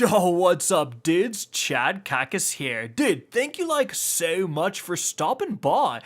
Yo, what's up, dudes? Chad Kackis here. Dude, thank you so much for stopping by.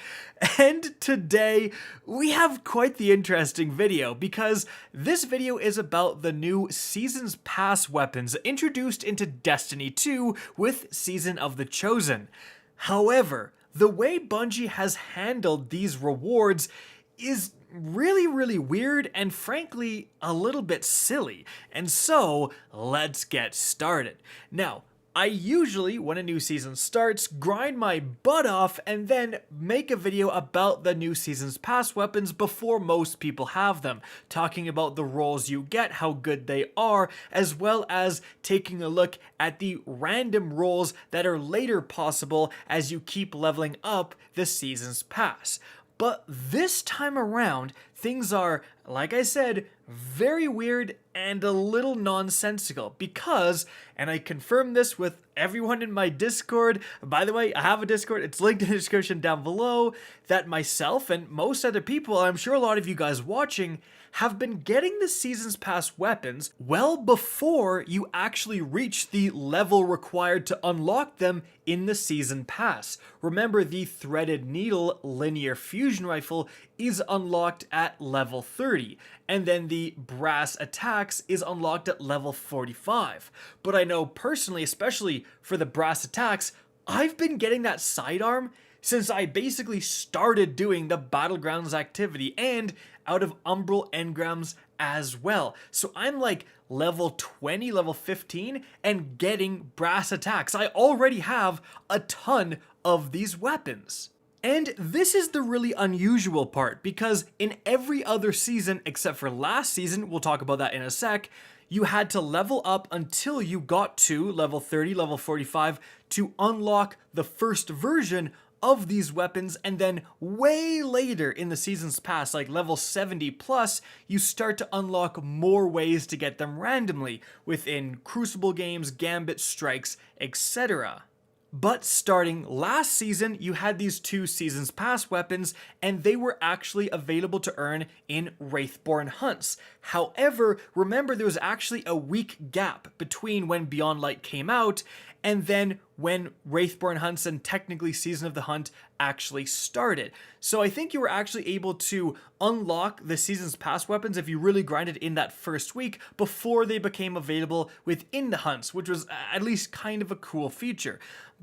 And today, we have quite the interesting video because this video is about the new Seasons Pass weapons introduced into Destiny 2 with Season of the Chosen. However, the way Bungie has handled these rewards is really weird and frankly a little bit silly. And so let's get started. Now, I usually, when a new season starts, grind my butt off and then make a video about the new season's pass weapons before most people have them, talking about the rolls you get, how good they are, as well as taking a look at the random rolls that are later possible as you keep leveling up the season's pass. But this time around, things are, like I said, very weird and a little nonsensical because, and I confirmed this with everyone in my Discord, by the way, I have a Discord, it's linked in the description down below, that myself and most other people, I'm sure a lot of you guys watching, have been getting the Seasons Pass weapons well before you actually reach the level required to unlock them in the Season Pass. Remember, the Threaded Needle Linear Fusion Rifle is unlocked at level 30, and then the Brass Attacks is unlocked at level 45. But I know personally, especially for the Brass Attacks, I've been getting that sidearm since I basically started doing the Battlegrounds activity and out of Umbral Engrams as well. So I'm like level 20, level 15 and getting Brass Attacks. I already have a ton of these weapons. And this is the really unusual part because in every other season except for last season, we'll talk about that in a sec, you had to level up until you got to level 30, level 45 to unlock the first version of these weapons, and then way later in the season's pass, like level 70 plus, you start to unlock more ways to get them randomly within Crucible games, Gambit strikes, etc. But starting last season, you had these two Seasons Pass weapons, and they were actually available to earn in Wraithborn hunts. However, remember there was actually a week gap between when Beyond Light came out and then when Wraithborn hunts and technically Season of the Hunt actually started. So I think you were actually able to unlock the Seasons Pass weapons if you really grinded in that first week before they became available within the hunts, which was at least kind of a cool feature.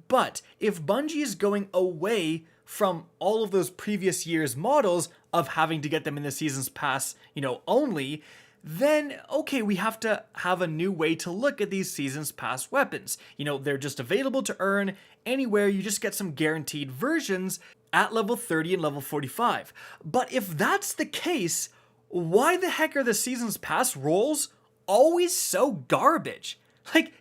But if Bungie is going away from all of those previous years' models of having to get them in the Seasons Pass, only, then okay, we have to have a new way to look at these Seasons Pass weapons. They're just available to earn anywhere, you just get some guaranteed versions at level 30 and level 45. But if that's the case, why the heck are the Seasons Pass rolls always so garbage?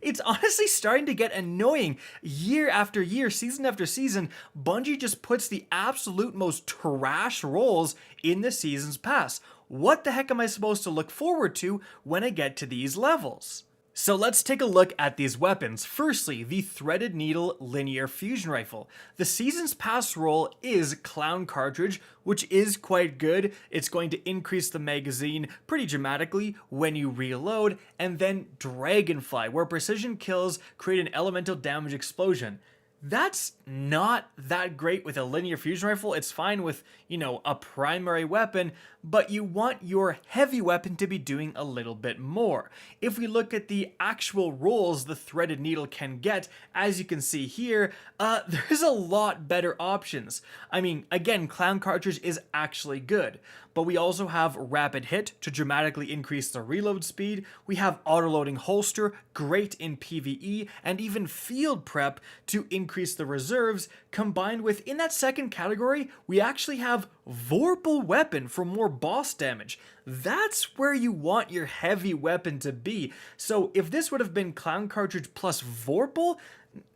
It's honestly starting to get annoying. Year after year, season after season, Bungie just puts the absolute most trash rolls in the Seasons Pass. What the heck am I supposed to look forward to when I get to these levels? So let's take a look at these weapons. Firstly, the Threaded Needle Linear Fusion Rifle. The Seasons Pass roll is Clown Cartridge, which is quite good. It's going to increase the magazine pretty dramatically when you reload, and then Dragonfly, where precision kills create an elemental damage explosion. That's not that great with a linear fusion rifle. It's fine with, a primary weapon, but you want your heavy weapon to be doing a little bit more. If we look at the actual rolls the Threaded Needle can get, as you can see here, there's a lot better options. I mean, again, Clown Cartridge is actually good, but we also have Rapid Hit to dramatically increase the reload speed. We have Autoloading Holster, great in PvE, and even Field Prep to increase the reserves, combined with, in that second category, we actually have Vorpal Weapon for more boss damage. That's where you want your heavy weapon to be. So if this would have been Clown Cartridge plus Vorpal,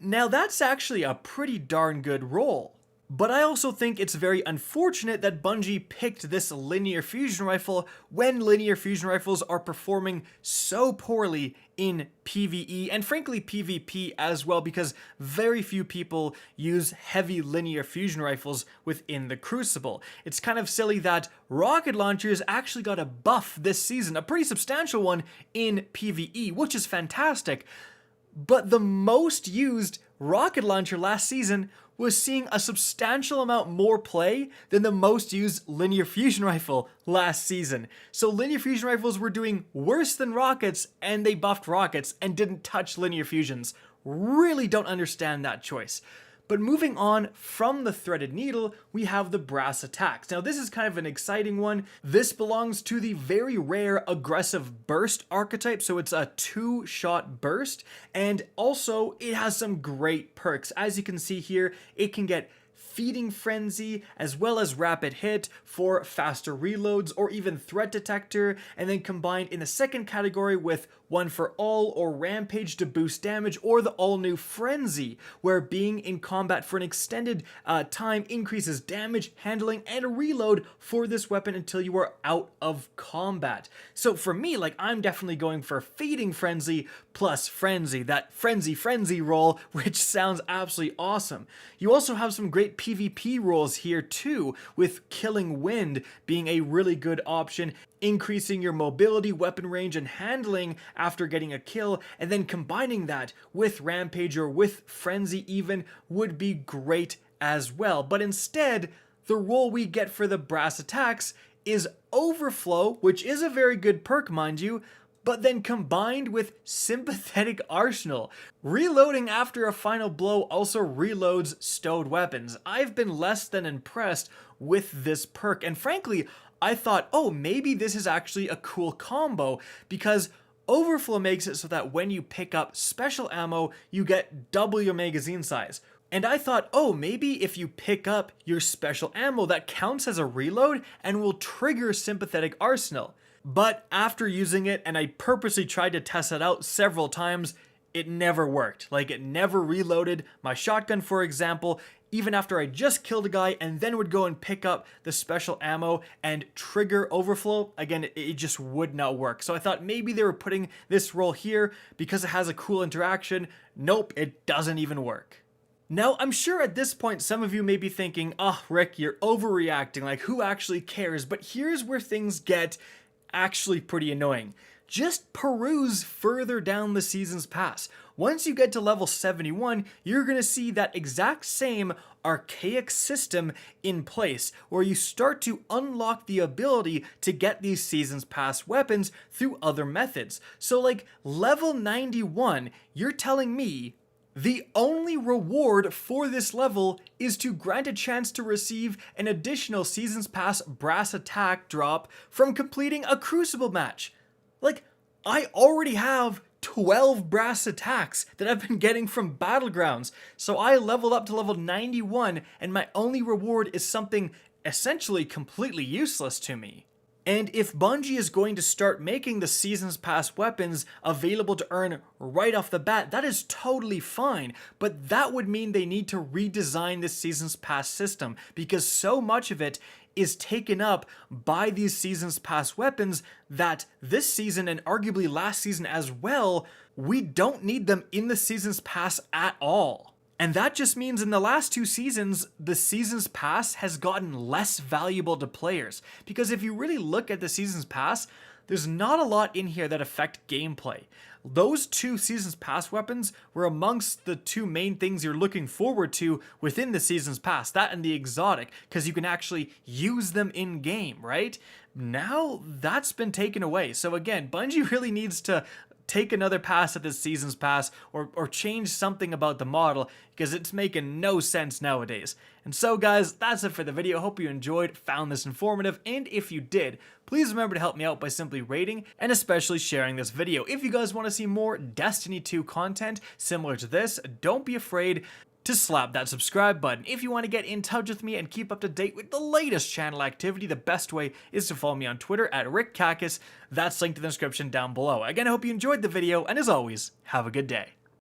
now that's actually a pretty darn good roll. But I also think it's very unfortunate that Bungie picked this linear fusion rifle when linear fusion rifles are performing so poorly in PvE and frankly PvP as well, because very few people use heavy linear fusion rifles within the Crucible. It's kind of silly that rocket launchers actually got a buff this season, a pretty substantial one in PvE, which is fantastic. but the most used rocket launcher last season was seeing a substantial amount more play than the most used linear fusion rifle last season. So linear fusion rifles were doing worse than rockets, and they buffed rockets and didn't touch linear fusions. Really don't understand that choice. But moving on from the threaded needle, we have the brass attacks. Now this is kind of an exciting one. This belongs to the very rare aggressive burst archetype, so it's a 2-shot burst, and also it has some great perks. As you can see here, it can get feeding frenzy as well as rapid hit for faster reloads or even threat detector, and then combined in the second category with one for all or rampage to boost damage, or the all new frenzy where being in combat for an extended time increases damage, handling, and reload for this weapon until you are out of combat. So for me, like, I'm definitely going for feeding frenzy plus frenzy, that frenzy roll, which sounds absolutely awesome. You also have some great PvP rolls here too, with killing wind being a really good option, increasing your mobility, weapon range, and handling after getting a kill, and then combining that with rampage or with frenzy even would be great as well. But instead, the role we get for the brass attacks is overflow, which is a very good perk, mind you, but then combined with sympathetic arsenal. Reloading after a final blow also reloads stowed weapons. I've been less than impressed with this perk, and frankly, I thought, oh, maybe this is actually a cool combo, because overflow makes it so that when you pick up special ammo, you get double your magazine size. And I thought, oh, maybe if you pick up your special ammo, that counts as a reload and will trigger sympathetic arsenal. But after using it, and I purposely tried to test it out several times, it never worked. Like, it never reloaded. My shotgun, for example, even after I just killed a guy and then would go and pick up the special ammo and trigger overflow, again, it just would not work. So I thought maybe they were putting this role here because it has a cool interaction. Nope, it doesn't even work. Now, I'm sure at this point some of you may be thinking, oh, Rick, you're overreacting, like, who actually cares? But here's where things get actually pretty annoying. Just peruse further down the season's pass. Once you get to level 71, you're going to see that exact same archaic system in place, where you start to unlock the ability to get these season's pass weapons through other methods. So like level 91, you're telling me the only reward for this level is to grant a chance to receive an additional Season's Pass brass attack drop from completing a Crucible match. Like, I already have 12 brass attacks that I've been getting from Battlegrounds, so I leveled up to level 91 and my only reward is something essentially completely useless to me. And if Bungie is going to start making the Season's Pass weapons available to earn right off the bat, that is totally fine, but that would mean they need to redesign the Season's Pass system, because so much of it is taken up by these Season's Pass weapons that this season, and arguably last season as well, we don't need them in the Season's Pass at all. And that just means in the last 2 seasons, the Season's Pass has gotten less valuable to players. Because if you really look at the Season's Pass, there's not a lot in here that affect gameplay. Those 2 Season's Pass weapons were amongst the 2 main things you're looking forward to within the Season's Pass, that and the exotic, because you can actually use them in game, right? Now that's been taken away. So again, Bungie really needs to take another pass at this Season's Pass, or change something about the model, because it's making no sense nowadays. And so guys, that's it for the video. Hope you enjoyed, found this informative, and if you did, please remember to help me out by simply rating and especially sharing this video. If you guys want to see more Destiny 2 content similar to this, don't be afraid to slap that subscribe button. If you want to get in touch with me and keep up to date with the latest channel activity, the best way is to follow me on Twitter at RickKackis. That's linked in the description down below. Again, I hope you enjoyed the video, and as always, have a good day.